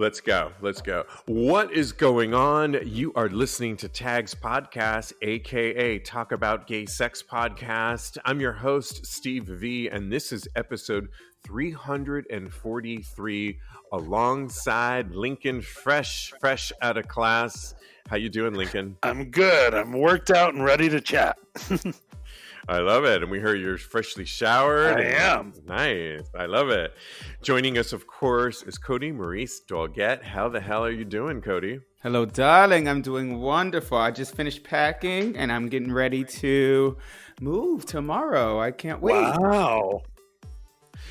Let's go. Let's go. What is going on? You are listening to TAGSPodcast, aka Talk About Gay Sex Podcast. I'm your host, Steve V, and this is episode 343 alongside Lincoln, fresh out of class. How you doing, Lincoln? I'm good. I'm worked out and ready to chat. I love it. And we heard you're freshly showered. I am. Nice. I love it. Joining us, of course, is Kodi, Maurice, Doggette. How the hell are you doing, Kodi? Hello, darling. I'm doing wonderful. I just finished packing and I'm getting ready to move tomorrow. I can't wait. Wow.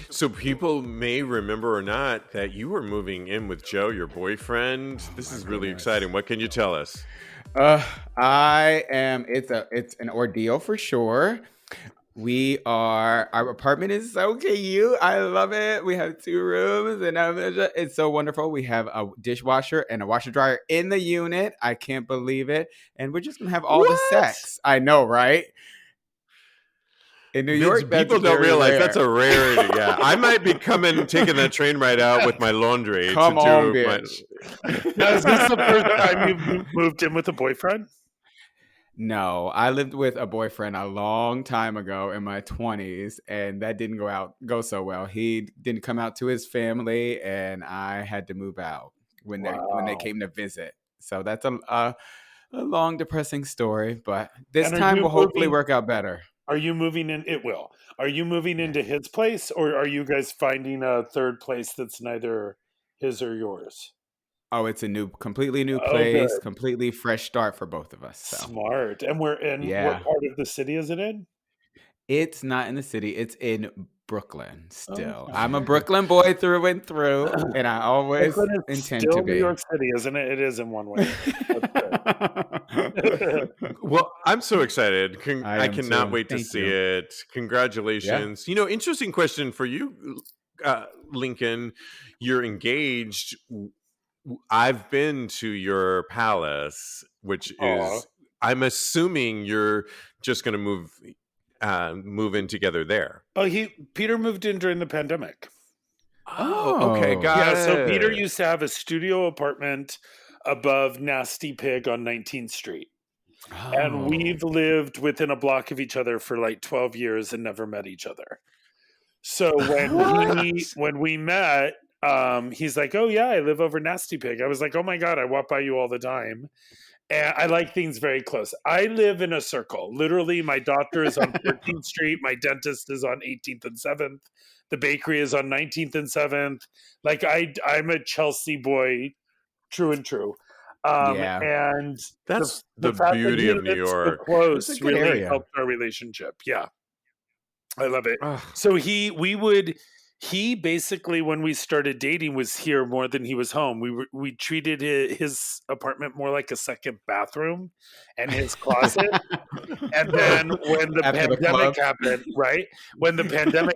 So people may remember or not that you were moving in with Joe, your boyfriend. This is really exciting. What can you tell us? It's an ordeal for sure. Our apartment is so cute. I love it. We have 2 rooms and it's so wonderful. We have a dishwasher and a washer dryer in the unit. I can't believe it. And we're just going to have all the sex. I know, right? In New York, people don't realize that's a rarity. Yeah, I might be taking that train ride out with my laundry. Come on, bitch. Now, is this the first time you've moved in with a boyfriend? No, I lived with a boyfriend a long time ago in my 20s, and that didn't go so well. He didn't come out to his family, and I had to move out when they came to visit. So that's a long, depressing story, but this time will hopefully work out better. Are you moving in? It will. Are you moving into his place, or are you guys finding a third place that's neither his or yours? Oh, it's a completely new place, completely fresh start for both of us. So. Smart. And what part of the city is it in? It's not in the city. It's in Brooklyn still. Oh, I'm a Brooklyn boy through and through, and I always intend to be. New York City, isn't it? It is in one way. Well, I'm so excited. I cannot wait to see it. Congratulations. Yeah. Interesting question for you, Lincoln. You're engaged. I've been to your palace, which is, I'm assuming you're just going to move in together there. Oh, Peter moved in during the pandemic. Oh, okay, got it. So Peter used to have a studio apartment above Nasty Pig on 19th Street. Oh. And we've lived within a block of each other for like 12 years and never met each other. So when we met, he's like, oh yeah, I live over Nasty Pig. I was like, oh my God, I walk by you all the time. And I like things very close. I live in a circle. Literally, my doctor is on 13th Street. My dentist is on 18th and 7th. The bakery is on 19th and 7th. Like I'm a Chelsea boy, true and true. And that's the beauty of New York. Close really helped our relationship. Yeah, I love it. So he basically, when we started dating, was here more than he was home. We treated his apartment more like a second bathroom and his closet. And then when the pandemic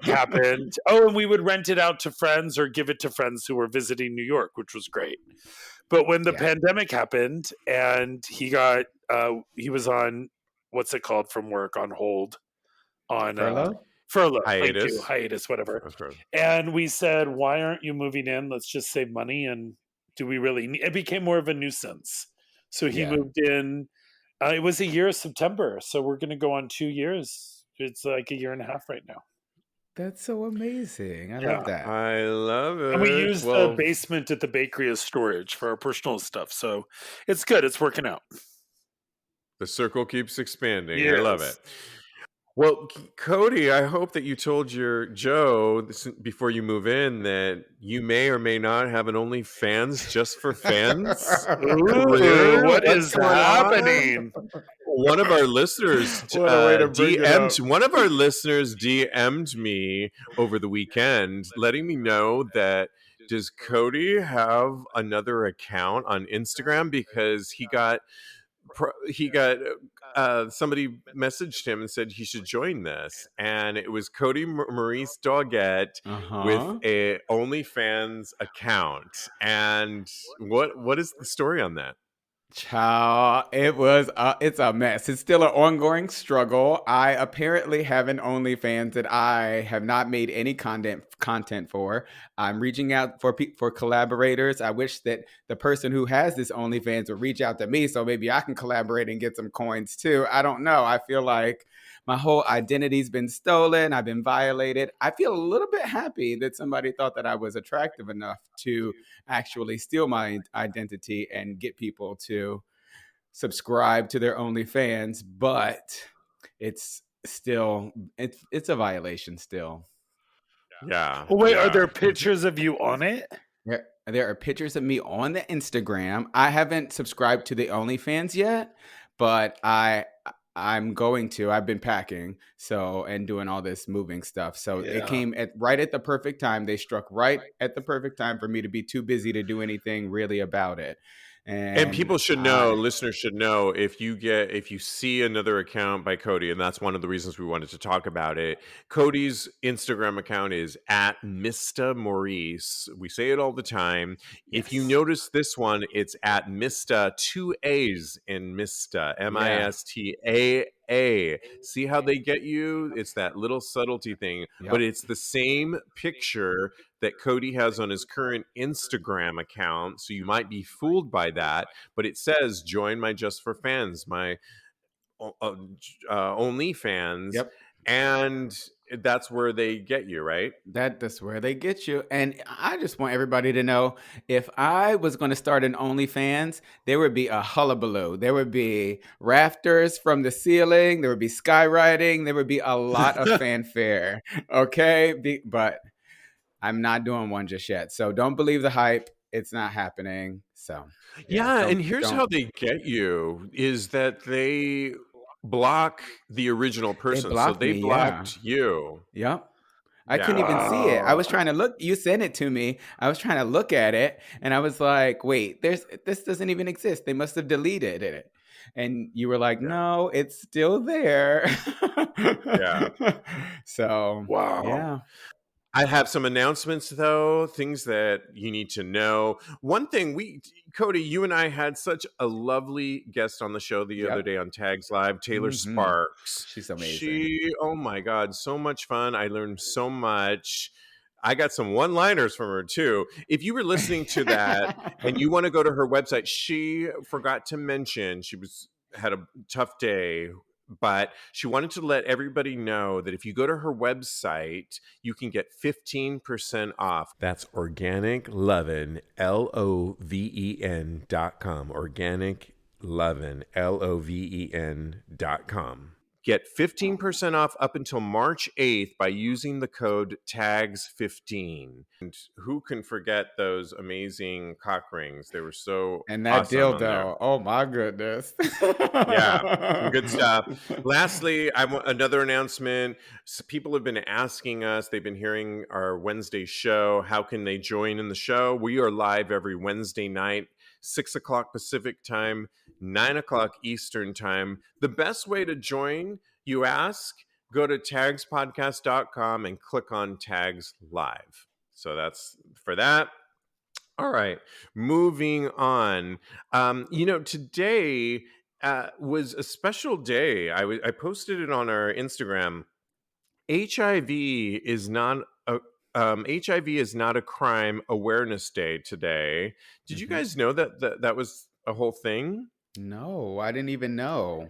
happened, and we would rent it out to friends or give it to friends who were visiting New York, which was great. But when the pandemic happened and he was on, what's it called from work, on hold, on furlough, hiatus, whatever. And we said, why aren't you moving in? Let's just save money. And do we really need it? Became more of a nuisance. So he moved in. It was a year of September. So we're going to go on 2 years. It's like a year and a half right now. That's so amazing. I love that. I love it. And we use the basement at the bakery as storage for our personal stuff. So it's good. It's working out. The circle keeps expanding. Yes. I love it. Well, Kodi, I hope that you told your Joe before you move in that you may or may not have an OnlyFans just for fans. Ooh, what is happening? One of our listeners DM'd me over the weekend, letting me know that does Kodi have another account on Instagram because he got somebody messaged him and said he should join this, and it was Kodi Maurice Doggette with a OnlyFans account. And what is the story on that? Child, it's a mess. It's still an ongoing struggle. I apparently have an OnlyFans that I have not made any content for. I'm reaching out for collaborators. I wish that the person who has this OnlyFans would reach out to me so maybe I can collaborate and get some coins too. I don't know. I feel like my whole identity's been stolen. I've been violated. I feel a little bit happy that somebody thought that I was attractive enough to actually steal my identity and get people to subscribe to their OnlyFans, but it's still it's a violation still. Yeah. Well, wait, are there pictures of you on it? There are pictures of me on the Instagram. I haven't subscribed to the OnlyFans yet, but I'm going to. I've been packing and doing all this moving stuff. So it came right at the perfect time. They struck right at the perfect time for me to be too busy to do anything really about it. And people should know, listeners should know, if you see another account by Kodi, and that's one of the reasons we wanted to talk about it. Kodi's Instagram account is at Mista Maurice. We say it all the time. Yes. If you notice this one, it's at Mista, 2 A's in Mista, Mista. See how they get you? It's that little subtlety thing, but it's the same picture that Kodi has on his current Instagram account. So you might be fooled by that, but it says join my Just for Fans, my OnlyFans. Yep. And that's where they get you, right? That's where they get you. And I just want everybody to know, if I was going to start an OnlyFans, there would be a hullabaloo. There would be rafters from the ceiling. There would be skywriting. There would be a lot of fanfare. Okay? But I'm not doing one just yet. So don't believe the hype. It's not happening. So and here's how they get you is that they block the original person. They blocked you. Yep. I couldn't even see it. I was trying to look. You sent it to me. I was trying to look at it, and I was like, "Wait, this doesn't even exist. They must have deleted it." And you were like, "No, it's still there." So wow. I have some announcements, though, things that you need to know. One thing, Kodi, you and I had such a lovely guest on the show the other day on Tags Live, Taylor Sparks. She's amazing. Oh my God, so much fun. I learned so much. I got some one-liners from her, too. If you were listening to that and you want to go to her website, she forgot to mention had a tough day, but she wanted to let everybody know that if you go to her website, you can get 15% off. That's Organic Lovin', LOVEN.com. Organic Lovin', LOVEN.com. Get 15% off up until March 8th by using the code TAGS15. And who can forget those amazing cock rings? They were so And that awesome dildo. Oh my goodness. Some good stuff. Lastly, I want another announcement. So people have been asking us, they've been hearing our Wednesday show. How can they join in the show? We are live every Wednesday night, 6 o'clock Pacific time, 9 o'clock Eastern time. The best way to join, you ask, go to TAGSPodcast.com and click on Tags Live. So that's for that. All right, moving on. Today was a special day. I posted it on our Instagram. HIV is not a crime awareness day today. Did you guys know that was a whole thing? No, I didn't even know.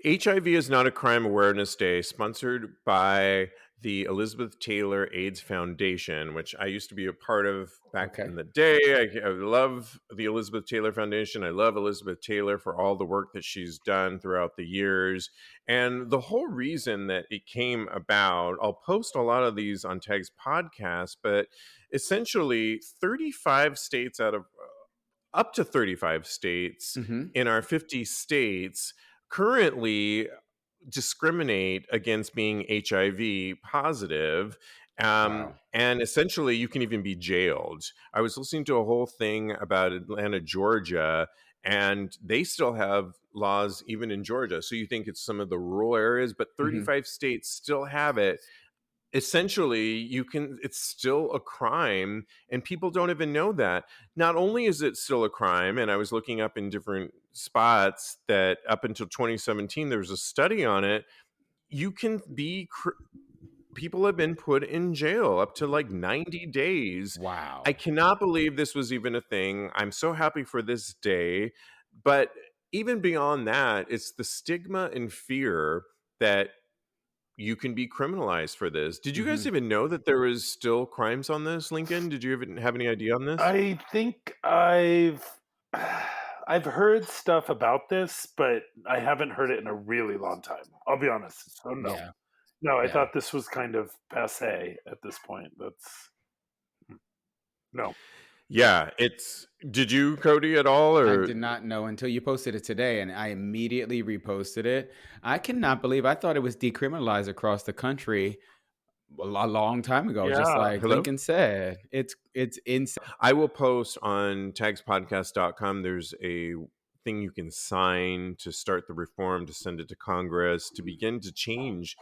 HIV is not a crime awareness day, sponsored by the Elizabeth Taylor AIDS Foundation, which I used to be a part of back in the day. I love the Elizabeth Taylor Foundation. I love Elizabeth Taylor for all the work that she's done throughout the years. And the whole reason that it came about, I'll post a lot of these on Tags Podcast, but essentially 35 states up to 35 states in our 50 states currently discriminate against being HIV positive. And essentially you can even be jailed. I was listening to a whole thing about Atlanta, Georgia, and they still have laws even in Georgia. So you think it's some of the rural areas, but 35 states still have it. Essentially, it's still a crime, and people don't even know that. Not only is it still a crime, and I was looking up in different spots that up until 2017, there was a study on it. You can be people have been put in jail up to like 90 days. Wow. I cannot believe this was even a thing. I'm so happy for this day. But even beyond that, it's the stigma and fear that you can be criminalized for this. Did you guys even know that there was still crimes on this, Lincoln? Did you even have any idea on this? I think I've heard stuff about this, but I haven't heard it in a really long time. I'll be honest. So no. Yeah. No, I thought this was kind of passé at this point. No. Yeah, did you, Kodi, at all? Or I did not know until you posted it today, and I immediately reposted it. I cannot believe I thought it was decriminalized across the country a long time ago. Yeah. Just like Hello? Lincoln said, it's insane. I will post on TAGSPodcast.com. There's a thing you can sign to start the reform, to send it to Congress, to begin to change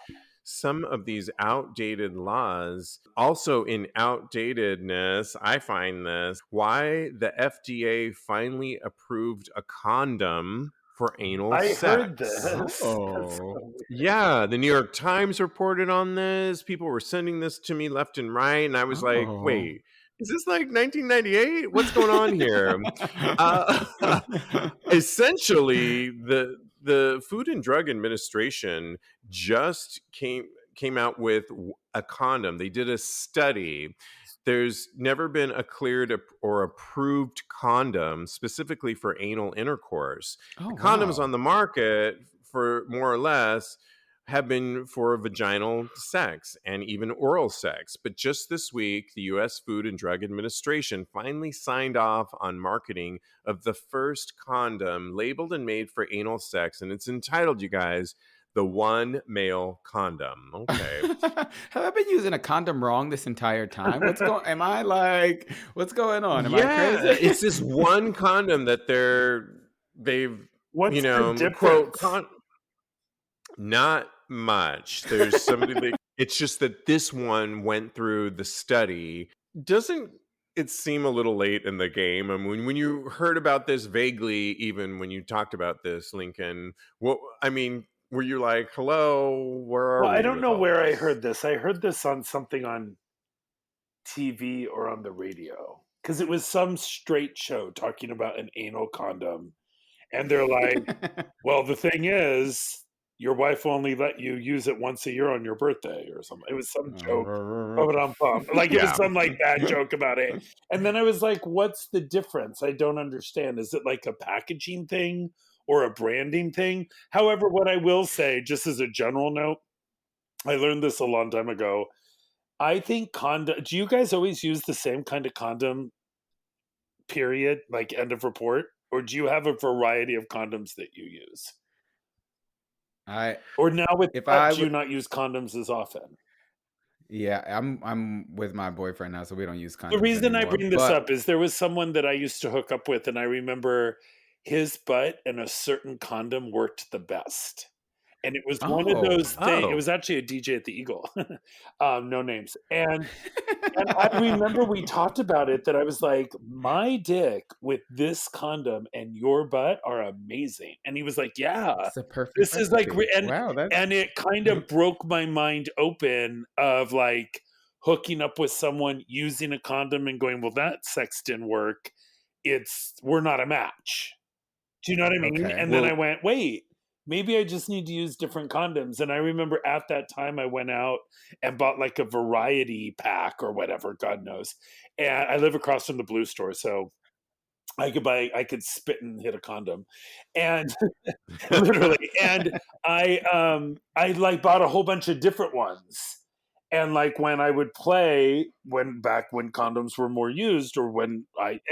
some of these outdated laws. Also, in outdatedness, I find this why the FDA finally approved a condom for anal sex. I heard this. Oh. Yeah, the New York Times reported on this. People were sending this to me left and right, and I was like, wait, is this like 1998? What's going on here? Essentially, the Food and Drug Administration just came out with a condom. They did a study. There's never been a cleared or approved condom specifically for anal intercourse. The condoms on the market, for more or less, have been for vaginal sex and even oral sex. But just this week, the U.S. Food and Drug Administration finally signed off on marketing of the first condom labeled and made for anal sex. And it's entitled, you guys, the One Male Condom. Okay. Have I been using a condom wrong this entire time? What's going on? Am I crazy? It's this one condom that they've What's the difference? quote, not much. There's somebody it's just that this one went through the study. Doesn't it seem a little late in the game? I mean, when you heard about this vaguely, even when you talked about this, Lincoln, were you like, hello, where are we? Well, I don't know where I heard this. I heard this on something on TV or on the radio, because it was some straight show talking about an anal condom. And they're like, well, the thing is, your wife will only let you use it once a year on your birthday or something. It was some joke. Like it was some like bad joke about it. And then I was like, what's the difference? I don't understand. Is it like a packaging thing or a branding thing? However, what I will say, just as a general note, I learned this a long time ago. I think do you guys always use the same kind of condom, period, like end of report? Or do you have a variety of condoms that you use? Or now with do you not use condoms as often? Yeah, I'm with my boyfriend now, so we don't use condoms. The reason anymore, I bring this up is there was someone that I used to hook up with, and I remember his butt and a certain condom worked the best. And it was one of those things. It was actually a DJ at the Eagle. No names. And I remember we talked about it, that I was like, my dick with this condom and your butt are amazing. And he was like, yeah, it's a perfect this is like, wow, and it kind of broke my mind open of like hooking up with someone using a condom and going, well, that sex didn't work. We're not a match. Do you know what I mean? And then I went, wait, maybe I just need to use different condoms. And I remember at that time I went out and bought like a variety pack or whatever, God knows. And I live across from the Blue store, so I could spit and hit a condom. And literally, and I like bought a whole bunch of different ones. And like when I would play, back when condoms were more used, or and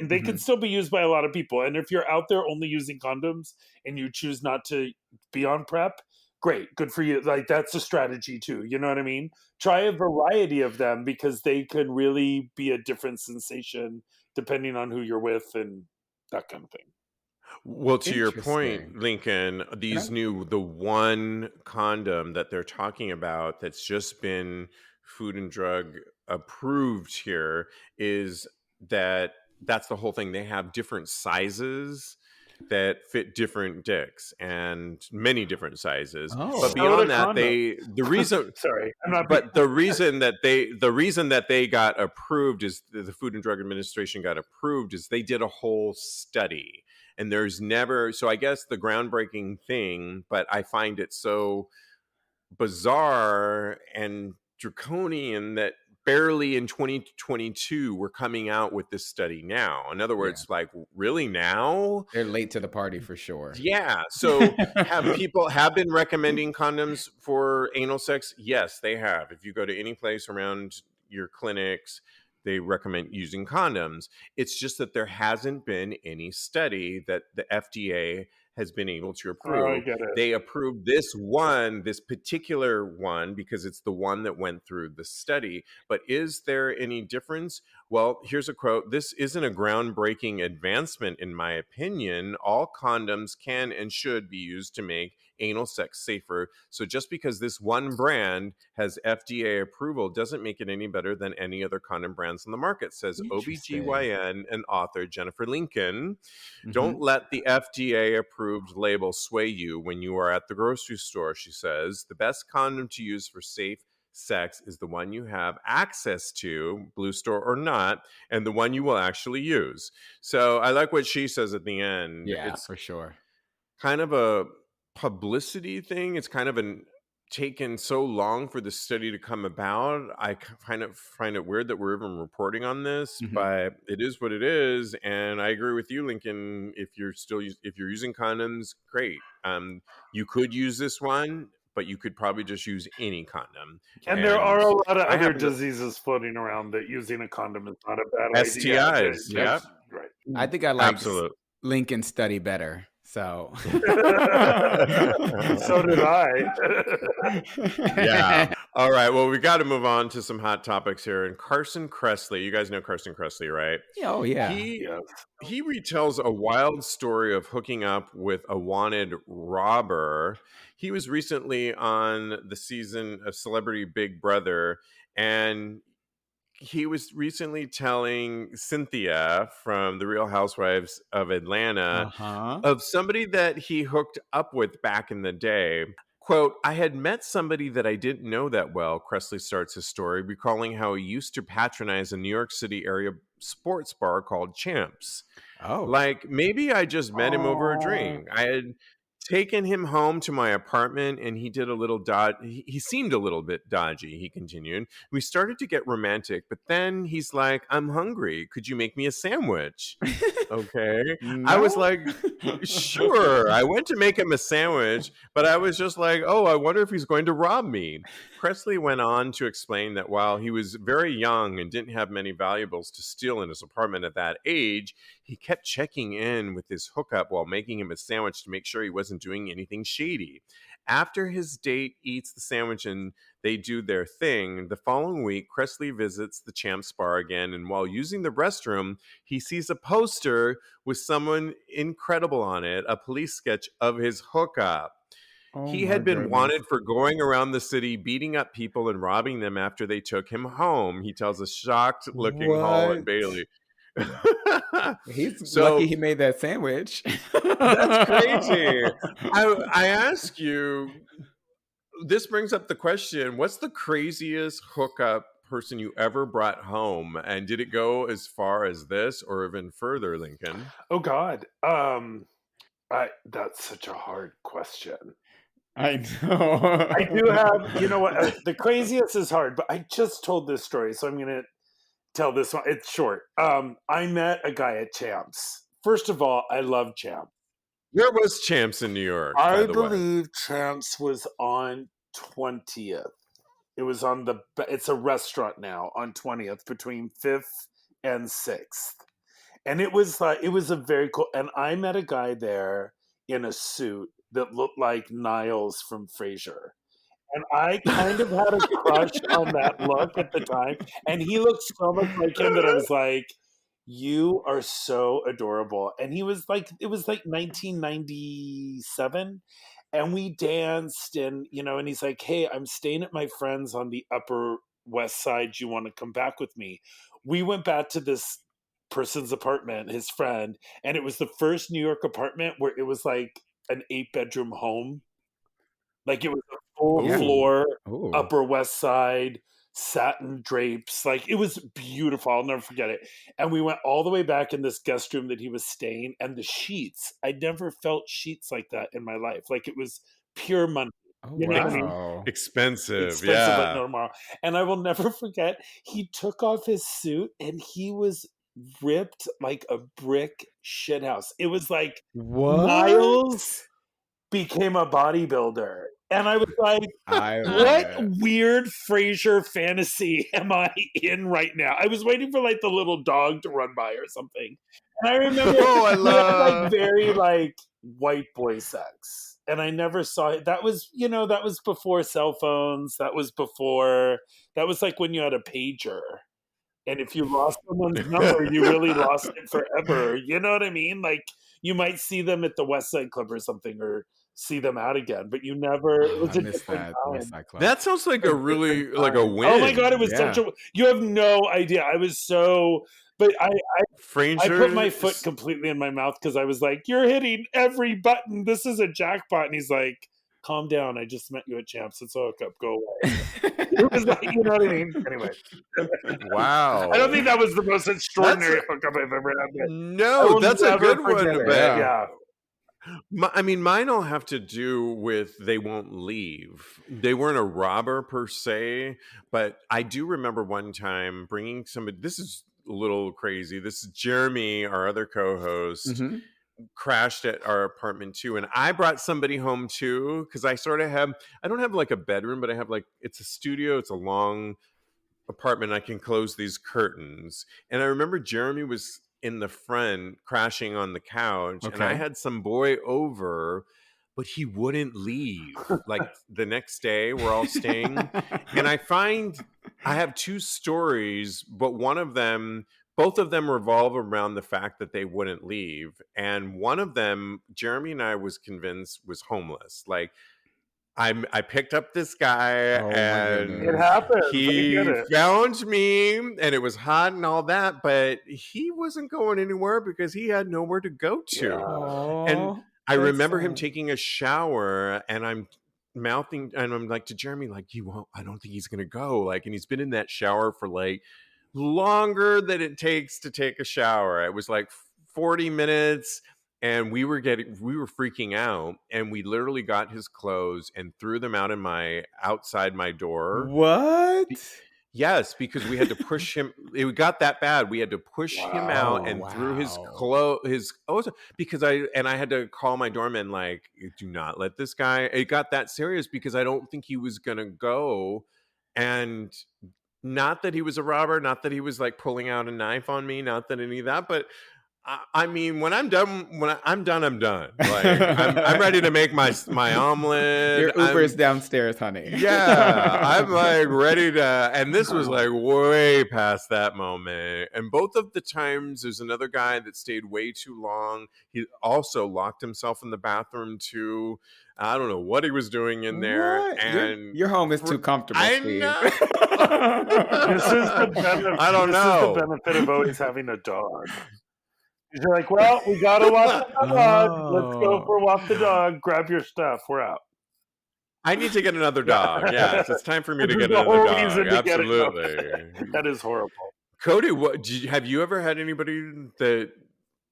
they can still be used by a lot of people. And if you're out there only using condoms and you choose not to be on PrEP, great, good for you. Like that's a strategy too. You know what I mean? Try a variety of them, because they can really be a different sensation depending on who you're with and that kind of thing. Well, to your point, Lincoln, the one condom that they're talking about that's just been Food and Drug approved here, is that's the whole thing. They have different sizes. that fit different dicks and many different sizes. Oh. But beyond that, the reason sorry, I'm not. But the reason that they got approved is the Food and Drug Administration got approved is they did a whole study. And there's never, so I guess the groundbreaking thing, but I find it so bizarre and draconian that barely in 2022 we're coming out with this study now. In other words, like, really now? They're late to the party for sure. Yeah. So have people have been recommending condoms for anal sex? Yes, they have. If you go to any place around your clinics, they recommend using condoms. It's just that there hasn't been any study that the FDA has been able to approve. They approved this particular one, because it's the one that went through the study. But is there any difference? Well, here's a quote. "This isn't a groundbreaking advancement, in my opinion. All condoms can and should be used to make anal sex safer. So just because this one brand has FDA approval doesn't make it any better than any other condom brands on the market," says OBGYN and author Jennifer Lincoln. "Don't let the FDA approved label sway you when you are at the grocery store," she says. "The best condom to use for safe sex is the one you have access to, blue store or not, and the one you will actually use." So I like what she says at the end. Yeah, it's for sure. Kind of a publicity thing. It's kind of taken so long for the study to come about. I kind of find it weird that we're even reporting on this, but it is what it is. And I agree with you, Lincoln. If you're using condoms, great. You could use this one, but you could probably just use any condom. And there are a lot of other diseases floating around that using a condom is not a bad idea. STIs, yeah. Right. I think I like Lincoln's study better. So so did I. Yeah. All right. Well, we got to move on to some hot topics here. And Carson Kressley, you guys know Carson Kressley, right? Oh, yeah. He retells a wild story of hooking up with a wanted robber. He was recently on the season of Celebrity Big Brother, and he was recently telling Cynthia from The Real Housewives of Atlanta of somebody that he hooked up with back in the day. Quote, "I had met somebody that I didn't know that well," Kressley starts his story, recalling how he used to patronize a New York City area sports bar called Champs. Like, maybe I just met him over a drink. I had taken him home to my apartment, and he did a little he seemed a little bit dodgy, he continued. "We started to get romantic, but then he's like, 'I'm hungry. Could you make me a sandwich?'" Okay. No? I was like, sure. I went to make him a sandwich, but I was just like, oh, I wonder if he's going to rob me. Kressley went on to explain that while he was very young and didn't have many valuables to steal in his apartment at that age, he kept checking in with his hookup while making him a sandwich to make sure he wasn't doing anything shady. After his date eats the sandwich and they do their thing, the following week, Kressley visits the Champs bar again, and while using the restroom, he sees a poster with someone incredible on it, a police sketch of his hookup. He had been wanted for going around the city, beating up people and robbing them after they took him home, he tells a shocked-looking Hall Bailey. He's lucky he made that sandwich. That's crazy. I ask you, this brings up the question, what's the craziest hookup person you ever brought home? And did it go as far as this or even further, Lincoln? Oh, God. That's such a hard question. I know. I do have, you know what, the craziest is hard, but I just told this story, so I'm going to tell this one. It's short. I met a guy at Champs. First of all, I love Champs. Where was Champs in New York? I believe Champs was on 20th. It was on it's a restaurant now on 20th between 5th and 6th. And it was a very cool, and I met a guy there in a suit that looked like Niles from Frasier. And I kind of had a crush on that look at the time. And he looked so much like him that I was like, you are so adorable. And he was like, it was like 1997. And we danced and he's like, hey, I'm staying at my friend's on the Upper West Side. Do you want to come back with me? We went back to this person's apartment, his friend, and it was the first New York apartment where it was like an 8-bedroom home. Like it was a full floor, Upper West Side, satin drapes. Like it was beautiful. I'll never forget it. And we went all the way back in this guest room that he was staying, and the sheets, I'd never felt sheets like that in my life. Like it was pure money. You know what I mean? Expensive, like normal. And I will never forget, he took off his suit and he was ripped like a brick shithouse. It was like Miles became a bodybuilder. And I was like, what weird Frasier fantasy am I in right now? I was waiting for like the little dog to run by or something. And I remember like very like white boy sex. And I never saw it. That was, that was before cell phones. That was like when you had a pager. And if you lost someone's number, you really lost it forever. You know what I mean? Like you might see them at the West Side Club or something, or see them out again, but you never. It was a different time. That sounds like a really like a win. Oh my God, it was such a. You have no idea. I was so. But I put my foot completely in my mouth because I was like, "You're hitting every button. This is a jackpot." And he's like, "Calm down. I just met you at Champs. It's a hookup. Go away." It was like, you know what I mean? Anyway. Wow. I don't think that was the most extraordinary hookup I've ever had. No, that's a good one. Yeah. I mean, mine all have to do with they won't leave. They weren't a robber per se, but I do remember one time bringing somebody. This is a little crazy. This is Jeremy, our other co-host, crashed at our apartment too, and I brought somebody home too because I sort of have. I don't have like a bedroom, but I have like it's a studio. It's a long apartment. I can close these curtains, and I remember Jeremy was in the front crashing on the couch, and I had some boy over, but he wouldn't leave. Like the next day we're all staying, and I have two stories, but both of them revolve around the fact that they wouldn't leave, and one of them Jeremy and I was convinced was homeless. Like I picked up this guy and it happened. He found me and it was hot and all that, but he wasn't going anywhere because he had nowhere to go to. Yeah. And I remember him taking a shower and I'm mouthing and I'm like to Jeremy, like, I don't think he's going to go. Like, and he's been in that shower for like longer than it takes to take a shower. It was like 40 minutes. And we were freaking out, and we literally got his clothes and threw them out outside my door. What? Yes, because we had to push him. It got that bad. We had to push him out and threw his clothes. Because I had to call my doorman, like, do not let this guy. It got that serious because I don't think he was gonna go, and not that he was a robber, not that he was like pulling out a knife on me, not that any of that, but. I mean, when I'm done, I'm done. Like I'm ready to make my omelet. Your Uber's downstairs, honey. Yeah, I'm like ready to. And this was like way past that moment. And both of the times, there's another guy that stayed way too long. He also locked himself in the bathroom too. I don't know what he was doing in there. What? And your home is too comfortable. I Steve. know. This is the benefit. I don't know. This is the benefit of always having a dog. You're like, well, we gotta walk the dog. Let's go for walk the dog. Grab your stuff. We're out. I need to get another dog. Yes, it's time for me to get another dog. Absolutely. That is horrible. Kodi, have you ever had anybody that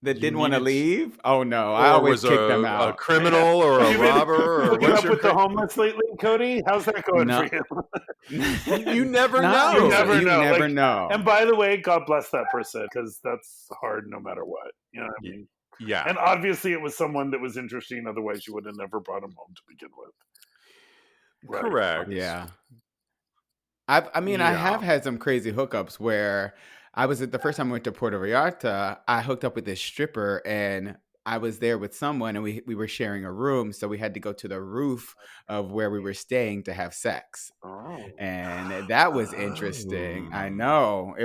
didn't want to leave? Oh no, I always kick them out. A criminal or a robber? Or what's up with the homeless lately, Kodi? How's that going for you? You never know. You never know. know. And by the way, God bless that person because that's hard no matter what. You know what I mean? Yeah. And obviously, it was someone that was interesting. Otherwise, you would have never brought him home to begin with. Right. Correct. Yeah. I have had some crazy hookups where I was the first time I went to Puerto Vallarta, I hooked up with this stripper and I was there with someone and we were sharing a room. So we had to go to the roof of where we were staying to have sex. Oh. And that was interesting. I know.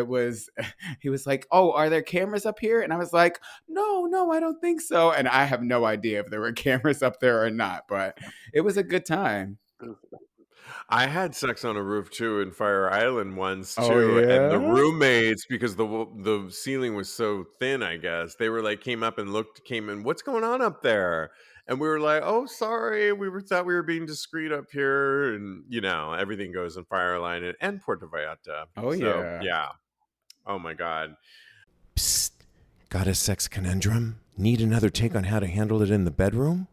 He was like, oh, are there cameras up here? And I was like, no, I don't think so. And I have no idea if there were cameras up there or not, but it was a good time. I had sex on a roof too in Fire Island once Oh, too, and the yeah? roommates, because the ceiling was so thin, I guess they were like came in, what's going on up there? And we were like, oh, sorry, thought we were being discreet up here, and everything goes in Fire Island and Puerto Vallarta. Oh, So yeah. yeah, oh my God. Psst. Got a sex conundrum? Need another take on how to handle it in the bedroom?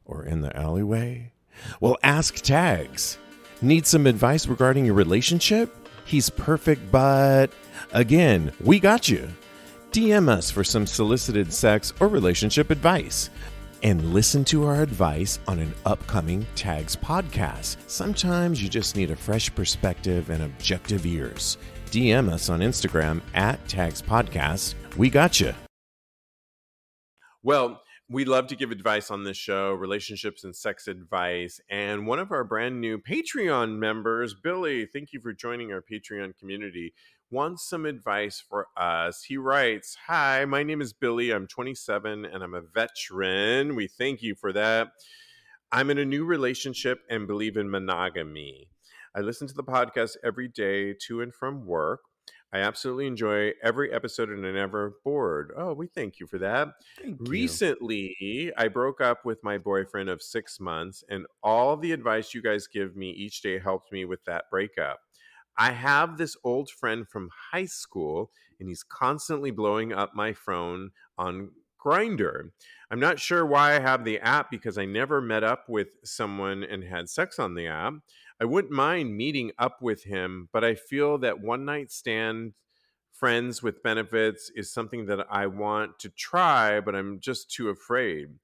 Or in the alleyway? Well, ask Tags. Need some advice regarding your relationship? He's perfect, but again, we got you. DM us for some solicited sex or relationship advice. And listen to our advice on an upcoming Tags podcast. Sometimes you just need a fresh perspective and objective ears. DM us on Instagram at TAGSPodcast. We got you. Well, we love to give advice on this show, relationships and sex advice. And one of our brand new Patreon members, Billy, thank you for joining our Patreon community, wants some advice for us. He writes, "Hi, my name is Billy. I'm 27 and I'm a veteran." We thank you for that. "I'm in a new relationship and believe in monogamy. I listen to the podcast every day to and from work. I absolutely enjoy every episode and I'm never bored." Oh, we thank you for that. Thank you. "Recently, I broke up with my boyfriend of 6 months, and all the advice you guys give me each day helps me with that breakup. I have this old friend from high school, and he's constantly blowing up my phone on Grindr. I'm not sure why I have the app because I never met up with someone and had sex on the app. I wouldn't mind meeting up with him, but I feel that one night stand friends with benefits is something that I want to try, but I'm just too afraid.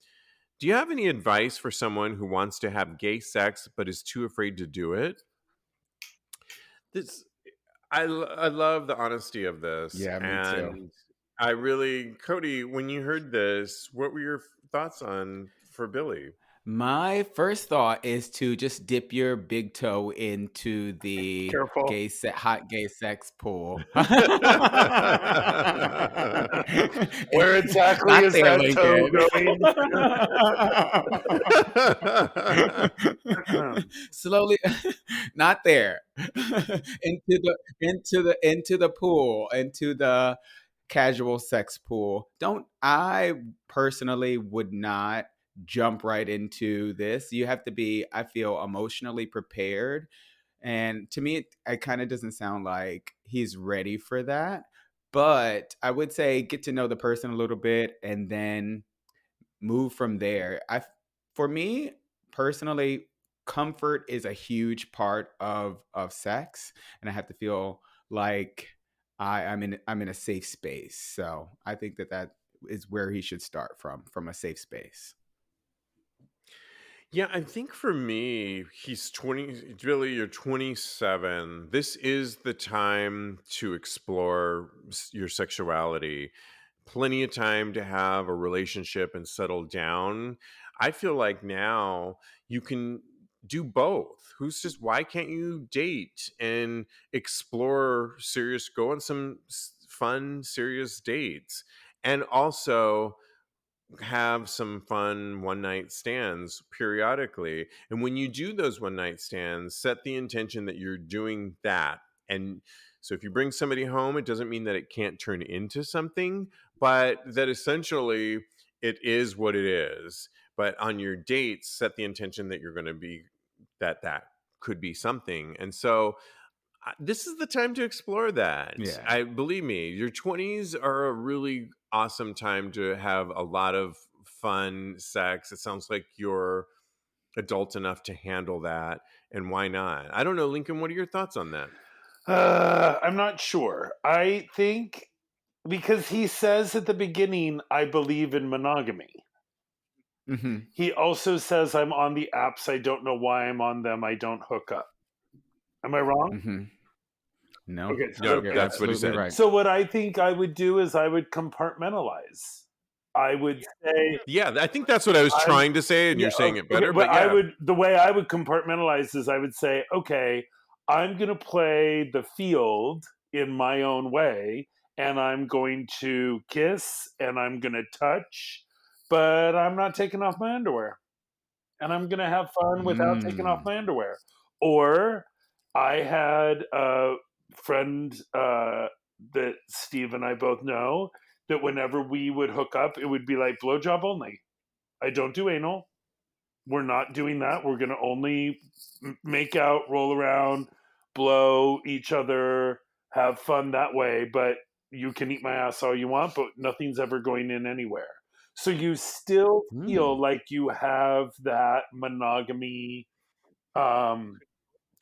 Do you have any advice for someone who wants to have gay sex but is too afraid to do it?" This I love the honesty of this, Yeah, me too. and I really, Kodi, when you heard this, what were your thoughts on for Billy? My first thought is to just dip your big toe into the Careful. hot gay sex pool. Where exactly Not is there, that toe Lincoln. Slowly, not there. into the pool, into the casual sex pool. I personally would not jump right into this. You have to be, I feel, emotionally prepared. And to me, it kind of doesn't sound like he's ready for that. But I would say get to know the person a little bit and then move from there. For me personally, comfort is a huge part of sex, and I have to feel like I'm in a safe space. So I think that is where he should start from a safe space. Yeah, I think for me, he's 20. Billy, you're 27. This is the time to explore your sexuality. Plenty of time to have a relationship and settle down. I feel like now you can do both. Why can't you date and explore go on some fun, serious dates? And also, have some fun one night stands periodically. And when you do those one night stands, set the intention that you're doing that. And so if you bring somebody home, it doesn't mean that it can't turn into something, but that essentially it is what it is. But on your dates, set the intention that you're going to be that could be something. And so this is the time to explore that. Yeah. I believe me, your 20s are a really awesome time to have a lot of fun sex. It sounds like you're adult enough to handle that, and why not? I don't know, Lincoln, what are your thoughts on that? I'm not sure. I think because he says at the beginning, I believe in monogamy. Mm-hmm. He also says, I'm on the apps. I don't know why I'm on them. I don't hook up. Am I wrong? Mm-hmm. No. Okay, so No, that's what he said. Right. So what I think I would do is I would compartmentalize. I would say, yeah, I think that's what I was trying to say, and you're saying it better. Okay, but yeah, the way I would compartmentalize is I would say, okay, I'm going to play the field in my own way, and I'm going to kiss and I'm going to touch, but I'm not taking off my underwear, and I'm going to have fun without taking off my underwear. Or I had a friend that Steve and I both know that whenever we would hook up, it would be like blowjob only. I don't do anal. We're not doing that. We're going to only make out, roll around, blow each other, have fun that way. But you can eat my ass all you want, but nothing's ever going in anywhere. So you still feel like you have that monogamy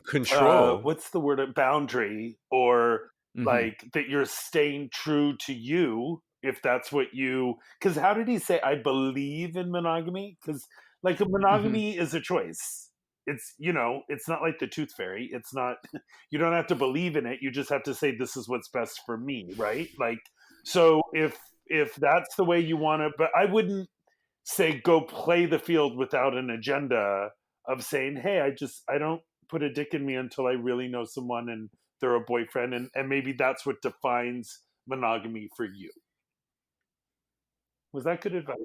control. What's the word? Boundary, or like that you're staying true to you, if that's what you. Because how did he say? I believe in monogamy. Because like a monogamy is a choice. It's it's not like the tooth fairy. It's not. You don't have to believe in it. You just have to say this is what's best for me, right? Like so if that's the way you want to, but I wouldn't say go play the field without an agenda of saying, hey, I don't put a dick in me until I really know someone and they're a boyfriend, and maybe that's what defines monogamy for you. Was that good advice?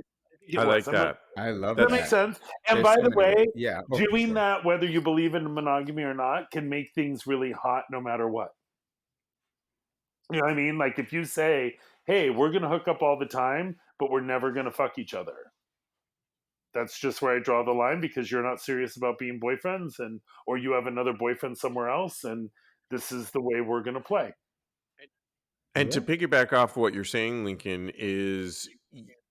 I like that. I love that. That makes sense. And by the way, doing that, whether you believe in monogamy or not, can make things really hot no matter what. You know what I mean? Like if you say, hey, we're going to hook up all the time, but we're never going to fuck each other. That's just where I draw the line, because you're not serious about being boyfriends, or you have another boyfriend somewhere else, and this is the way we're going to play. And to piggyback off what you're saying, Lincoln, is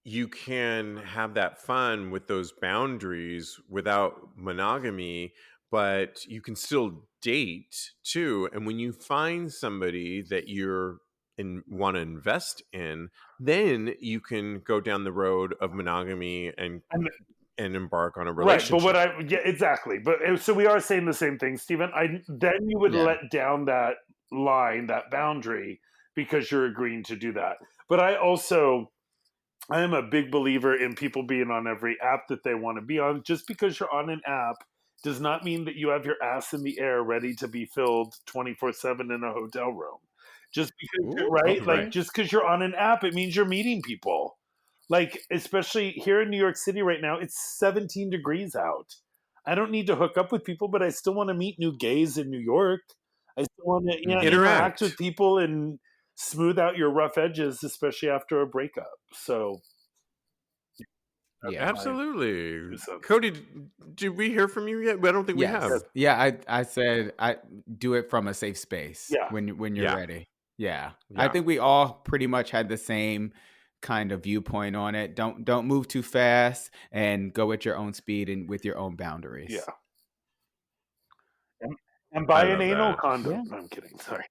you can have that fun with those boundaries without monogamy, but you can still date too. And when you find somebody that you're want to invest in, then you can go down the road of monogamy and embark on a relationship. Right, but exactly. But so we are saying the same thing, Stephen. Then you would let down that line, that boundary, because you're agreeing to do that. But I am a big believer in people being on every app that they want to be on. Just because you're on an app does not mean that you have your ass in the air ready to be filled 24/7 in a hotel room. Just because, like just because you're on an app, it means you're meeting people. Like, especially here in New York City right now, it's 17 degrees out. I don't need to hook up with people, but I still want to meet new gays in New York. I still want to interact with people and smooth out your rough edges, especially after a breakup. So, absolutely. Kodi, did we hear from you yet? I don't think we have. Yeah, I said I do it from a safe space when you're ready. Yeah. I think we all pretty much had the same kind of viewpoint on it. Don't move too fast, and go at your own speed and with your own boundaries. Yeah. And buy an anal condom. No, I'm kidding. Sorry.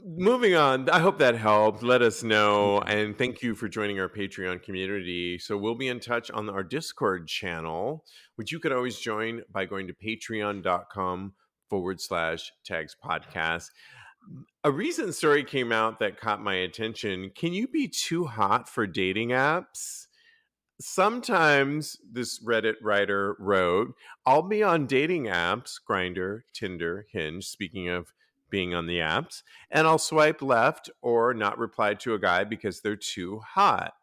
Moving on. I hope that helped. Let us know. And thank you for joining our Patreon community. So we'll be in touch on our Discord channel, which you can always join by going to patreon.com/TAGSPodcast. A recent story came out that caught my attention. Can you be too hot for dating apps? Sometimes, this Reddit writer wrote, I'll be on dating apps, Grindr, Tinder, Hinge, speaking of being on the apps, and I'll swipe left or not reply to a guy because they're too hot.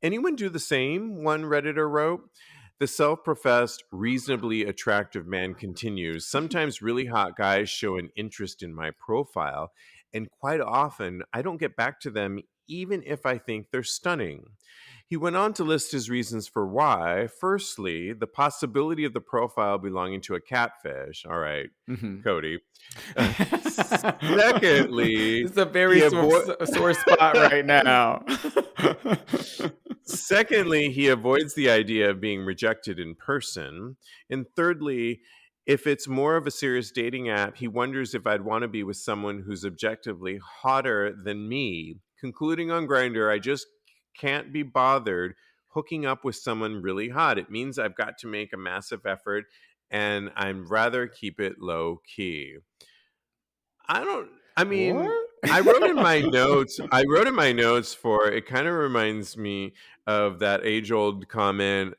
Anyone do the same? One Redditor wrote. The self-professed, reasonably attractive man continues. Sometimes really hot guys show an interest in my profile, and quite often I don't get back to them even if I think they're stunning. He went on to list his reasons for why. Firstly, the possibility of the profile belonging to a catfish. All right, Kodi. Secondly, it's a very sore spot right now. Secondly, he avoids the idea of being rejected in person. And thirdly, if it's more of a serious dating app, he wonders if I'd want to be with someone who's objectively hotter than me. Concluding on Grindr, I just can't be bothered hooking up with someone really hot. It means I've got to make a massive effort, and I'd rather keep it low key. I wrote in my notes for it kind of reminds me of that age-old comment,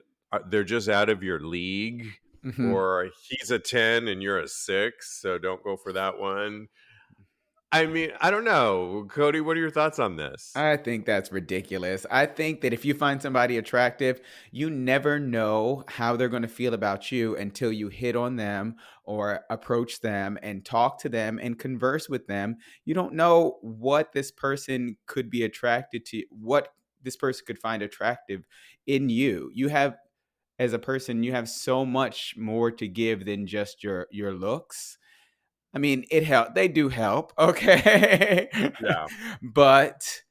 they're just out of your league, or he's a 10 and you're a 6, so don't go for that one. I mean, I don't know. Kodi, what are your thoughts on this? I think that's ridiculous. I think that if you find somebody attractive, you never know how they're going to feel about you until you hit on them or approach them and talk to them and converse with them. You don't know what this person could be attracted to, what this person could find attractive in you. You have, as a person, you have so much more to give than just your looks. I mean, it help. They do help, okay? Yeah. But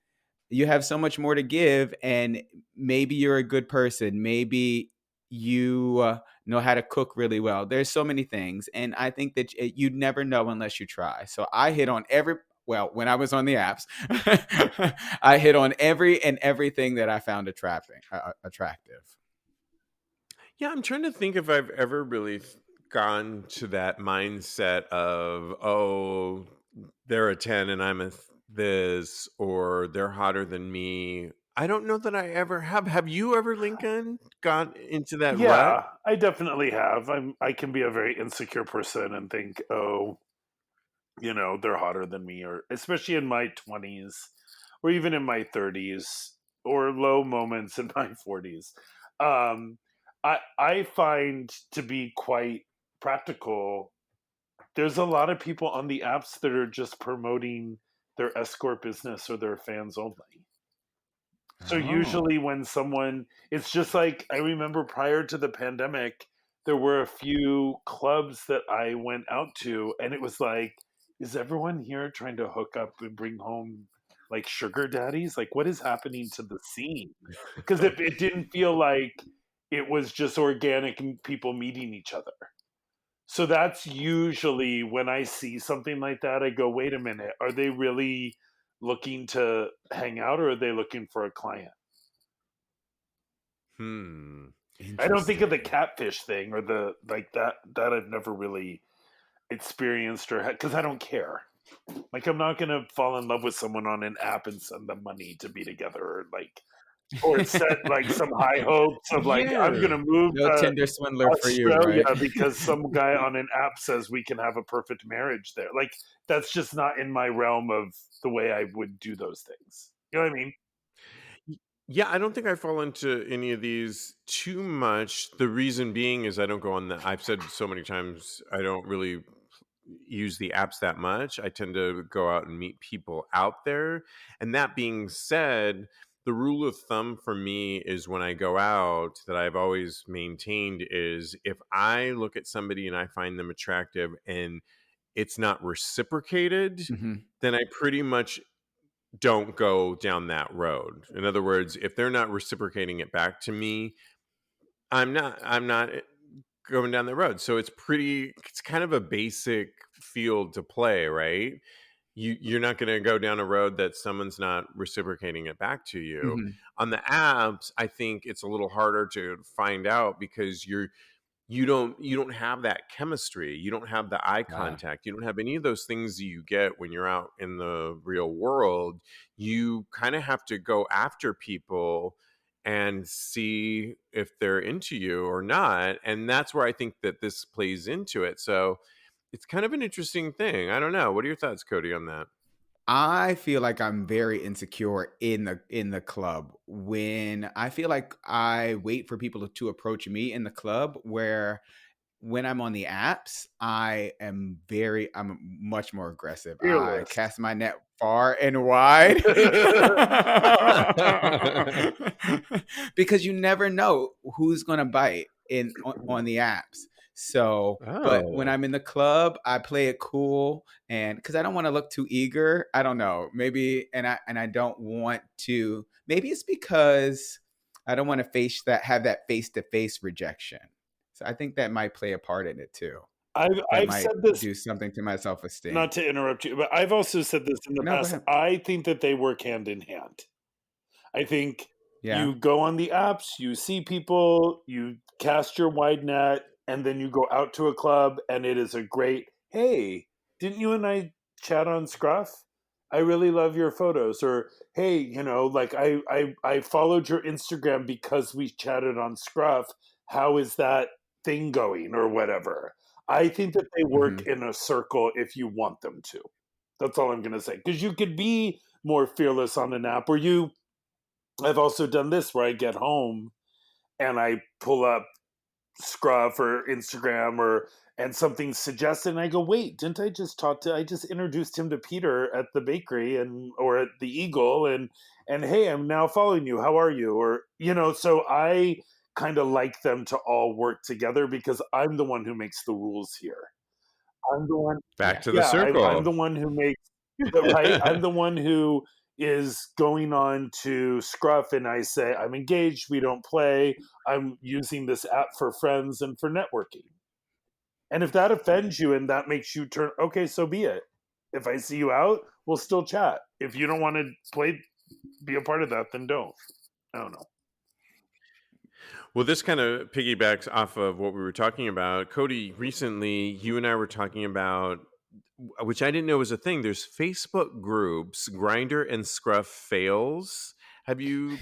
you have so much more to give, and maybe you're a good person. Maybe you know how to cook really well. There's so many things, and I think that you'd never know unless you try. So I hit on when I was on the apps, I hit on everything that I found attractive. Yeah, I'm trying to think if I've ever really gone to that mindset of, oh, they're a 10 and I'm a this, or they're hotter than me. I don't know that I ever have. Have you ever, Lincoln, gone into that rut? Yeah, I definitely have. I can be a very insecure person and think, oh, they're hotter than me, or especially in my 20s or even in my 30s or low moments in my 40s. Um, I find to be quite practical. There's a lot of people on the apps that are just promoting their escort business or their fans only. So usually when it's just like, I remember prior to the pandemic, there were a few clubs that I went out to, and it was like, is everyone here trying to hook up and bring home like sugar daddies? Like, what is happening to the scene? Because it didn't feel like it was just organic and people meeting each other. So that's usually when I see something like that, I go, wait a minute, are they really looking to hang out, or are they looking for a client? I don't think of the catfish thing or the like that I've never really experienced or because I don't care. Like, I'm not gonna fall in love with someone on an app and send them money to be together, or set like some high hopes of like, I'm gonna move No to Tinder swindler for you, Australia right? because some guy on an app says we can have a perfect marriage there. Like, that's just not in my realm of the way I would do those things. You know what I mean? Yeah, I don't think I fall into any of these too much. The reason being is I don't go on I've said so many times, I don't really use the apps that much. I tend to go out and meet people out there. And that being said, the rule of thumb for me is when I go out that I've always maintained is if I look at somebody and I find them attractive and it's not reciprocated, then I pretty much don't go down that road. In other words, if they're not reciprocating it back to me, I'm not going down the road. So it's kind of a basic field to play, right? You're not going to go down a road that someone's not reciprocating it back to you. On the apps, I think it's a little harder to find out because you don't have that chemistry, you don't have the eye contact, you don't have any of those things that you get when you're out in the real world. You kind of have to go after people and see if they're into you or not, and that's where I think that this plays into it. So it's kind of an interesting thing. I don't know, what are your thoughts, Kodi, on that? I feel like I'm very insecure in the club when I feel like I wait for people to approach me in the club, where when I'm on the apps, I'm much more aggressive. I Fearless. cast my net far and wide because you never know who's going to bite on the apps. So, but when I'm in the club, I play it cool, and because I don't want to look too eager. I don't know, maybe, and I don't want to. Maybe it's because I don't want to have that face-to-face rejection. So I think that might play a part in it too. I've said this, do something to my self-esteem. not to interrupt you, but I've also said this in the past. I think that they work hand in hand. I think you go on the apps, you see people, you cast your wide net, and then you go out to a club, and it is a great, hey, didn't you and I chat on Scruff? I really love your photos. Or, hey, like I followed your Instagram because we chatted on Scruff. How is that thing going, or whatever? I think that they work in a circle if you want them to. That's all I'm going to say. Because you could be more fearless on an app I've also done this where I get home and I pull up Scruff or Instagram and something suggested and I go, wait, didn't I just introduced him to Peter at the bakery or at the Eagle and hey, I'm now following you. How are you? Or, so I kind of like them to all work together because I'm the one who makes the rules here. I'm the one back to the circle. I'm the one who makes right. I'm the one who is going on to Scruff and I say, I'm engaged, we don't play, I'm using this app for friends and for networking. And if that offends you and that makes you turn, okay, so be it. If I see you out, we'll still chat. If you don't want to be a part of that, then don't. I don't know. Well, this kind of piggybacks off of what we were talking about. Kodi, recently, you and I were talking about, which I didn't know was a thing. There's Facebook groups, Grundr and Scruff Fails. Have you?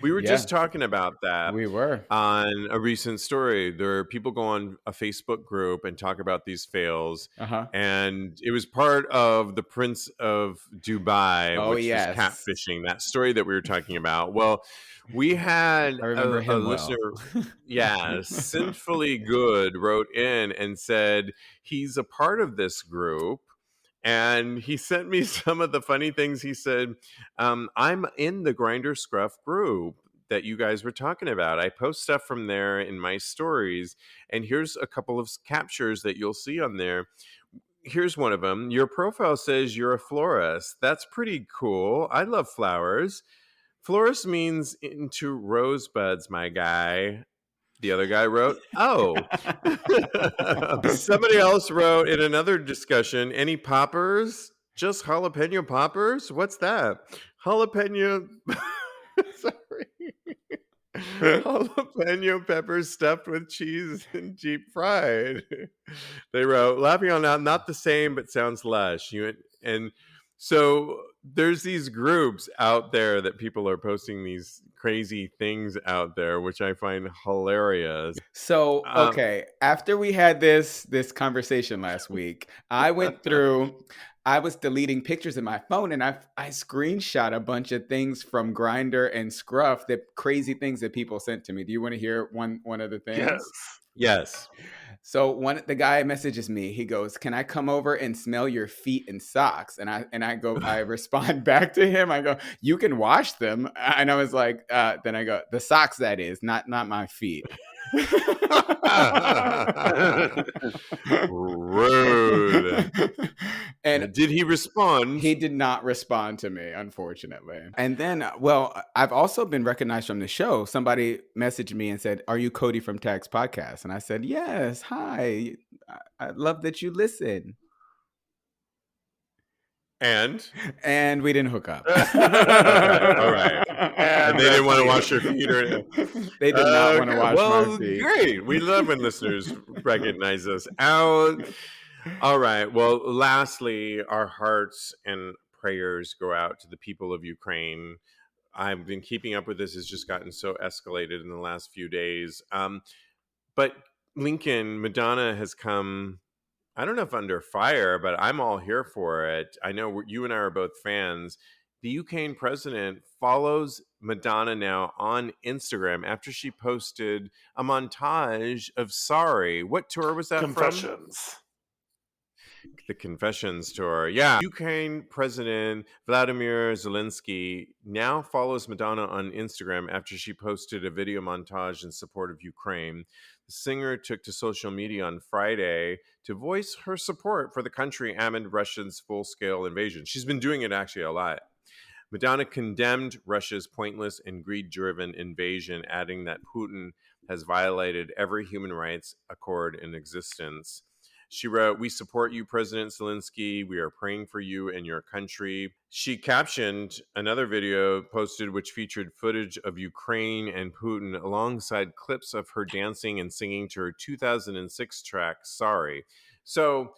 We were just talking about that. We were on a recent story. There are people go on a Facebook group and talk about these fails. And it was part of the Prince of Dubai, which was catfishing, that story that we were talking about. Well, we had a listener, Sinfully Good, wrote in and said he's a part of this group. And he sent me some of the funny things. He said, I'm in the Grundr Scruff group that you guys were talking about. I post stuff from there in my stories. And here's a couple of captures that you'll see on there. Here's one of them. Your profile says you're a florist. That's pretty cool. I love flowers. Florist means into rosebuds, my guy. The other guy wrote, oh. Somebody else wrote in another discussion, any poppers? Just jalapeno poppers? What's that? Jalapeno. Sorry. Jalapeno peppers stuffed with cheese and deep fried. They wrote, laughing on that, not the same, but sounds lush. And so there's these groups out there that people are posting these crazy things out there, which I find hilarious. So, okay, after we had this conversation last week, I went through, I was deleting pictures in my phone and I screenshot a bunch of things from Grundr and Scruff, the crazy things that people sent to me. Do you want to hear one of the things? Yes. So the guy messages me. He goes, "Can I come over and smell your feet and socks?" And I respond back to him. I go, "You can wash them." And I was like, then I go, "The socks, that is, not my feet." Rude. And did he respond? He did not respond to me, unfortunately. And then, well, I've also been recognized from the show. Somebody messaged me and said, "Are you Kodi from TAGSPodcast?" And I said, "Yes. Hi. I love that you listen." And we didn't hook up. Okay, all right. And they didn't want to wash your feet or anything. They did not want to wash my feet. Great. We love when listeners recognize us out. All right. Well, lastly, our hearts and prayers go out to the people of Ukraine. I've been keeping up with this. It's just gotten so escalated in the last few days. But Lincoln, Madonna has come, I don't know if under fire, but I'm all here for it. I know you and I are both fans. The Ukraine president follows Madonna now on Instagram after she posted a montage of Sorry. What tour was that Confessions. from? The Confessions tour. Yeah. Ukraine President Vladimir Zelensky now follows Madonna on Instagram after she posted a video montage in support of Ukraine. The singer took to social media on Friday to voice her support for the country amid Russia's full-scale invasion. She's been doing it actually a lot. Madonna condemned Russia's pointless and greed-driven invasion, adding that Putin has violated every human rights accord in existence. She wrote, "We support you, President Zelensky. We are praying for you and your country." She captioned another video posted which featured footage of Ukraine and Putin alongside clips of her dancing and singing to her 2006 track, Sorry. So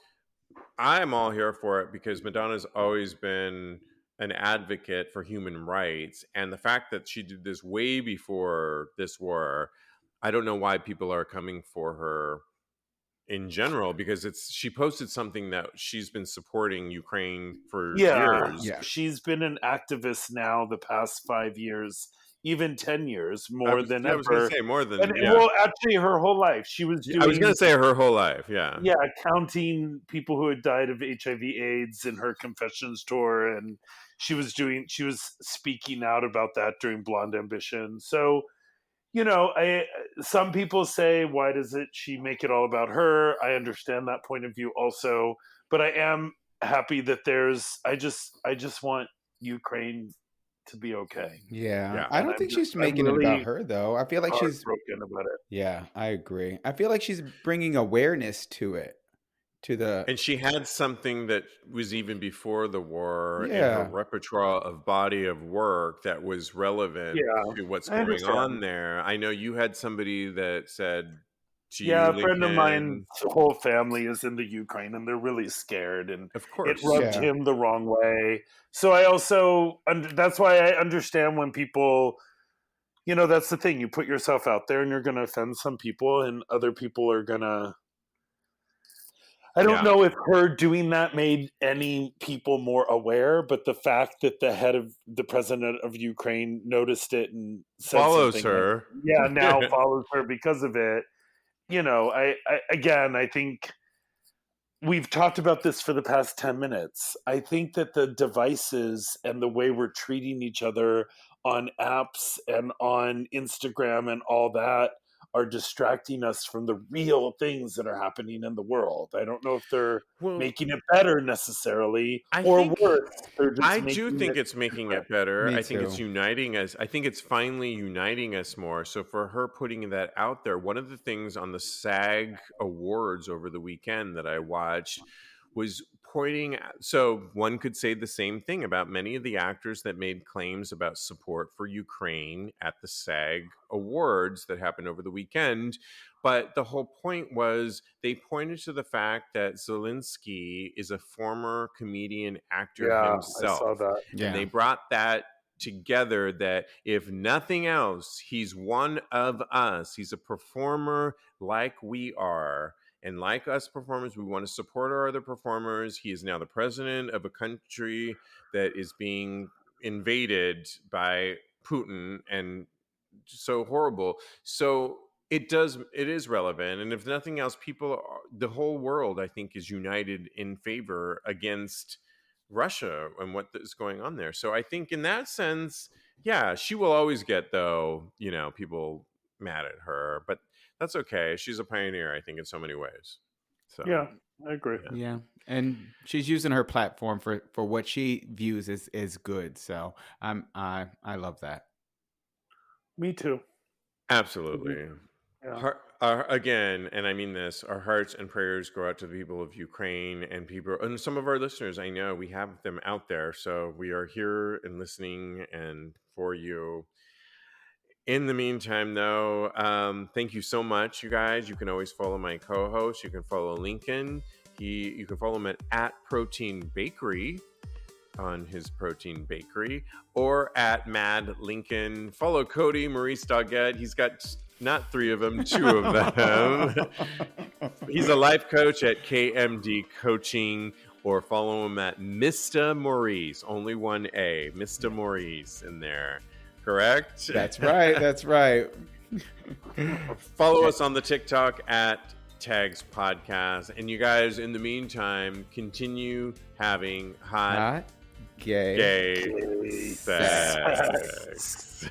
I'm all here for it because Madonna's always been an advocate for human rights. And the fact that she did this way before this war, I don't know why people are coming for her in general, because she posted something that she's been supporting Ukraine for Yeah. years. Yeah. She's been an activist now the past 5 years, even 10 years, more than ever. I was going to say more than, Well, actually her whole life. She was doing, I was going to say her whole life, yeah. Yeah, counting people who had died of HIV AIDS in her confessions tour, and she was speaking out about that during Blonde Ambition. So, some people say, why does she make it all about her? I understand that point of view also, but I am happy that I just want Ukraine to be okay. Yeah. I don't think she's making it about her, though. I feel like she's broken about it. Yeah, I agree. I feel like she's bringing awareness to it. And she had something that was even before the war in her repertoire of body of work that was relevant to what's going on there. I know you had somebody that said to you, a friend of mine's whole family is in the Ukraine, and they're really scared, and of course it rubbed him the wrong way. So I also, that's why I understand when people, that's the thing, you put yourself out there and you're going to offend some people, and other people are going to, I don't know if her doing that made any people more aware, but the fact that the president of Ukraine noticed it and said follows her, now follows her because of it. I think we've talked about this for the past 10 minutes. I think that the devices and the way we're treating each other on apps and on Instagram and all that are distracting us from the real things that are happening in the world. I don't know if they're making it better necessarily or worse. I do think it's making it better. I think it's uniting us. I think it's finally uniting us more. So for her putting that out there, one of the things on the SAG Awards over the weekend that I watched was pointing at, so one could say the same thing about many of the actors that made claims about support for Ukraine at the SAG Awards that happened over the weekend. But the whole point was they pointed to the fact that Zelensky is a former comedian actor himself. I saw that. And they brought that together, that if nothing else, he's one of us. He's a performer like we are. And like us performers, we want to support our other performers. He is now the president of a country that is being invaded by Putin, and so horrible. So it is relevant. And if nothing else, the whole world, I think, is united in favor against Russia and what is going on there. So I think in that sense, she will always get, though, people mad at her, but that's okay. She's a pioneer, I think, in so many ways. So yeah, I agree. Yeah. And she's using her platform for what she views as good. So I love that. Me too. Absolutely. Yeah. Again, and I mean this, our hearts and prayers go out to the people of Ukraine and some of our listeners. I know we have them out there, so we are here and listening and for you. In the meantime, though, thank you so much, you guys. You can always follow my co-host. You can follow Lincoln. You can follow him at Protein Bakery on his Protein Bakery, or at Mad Lincoln. Follow Kodi, Maurice, Doggette. He's got not 3 of them, 2 of them. He's a life coach at KMD Coaching, or follow him at Mr. Maurice, only one A, Mr. Maurice in there. Correct? That's right. That's right. Follow us on the TikTok at TAGSPodcast. And you guys, in the meantime, continue having hot, gay sex.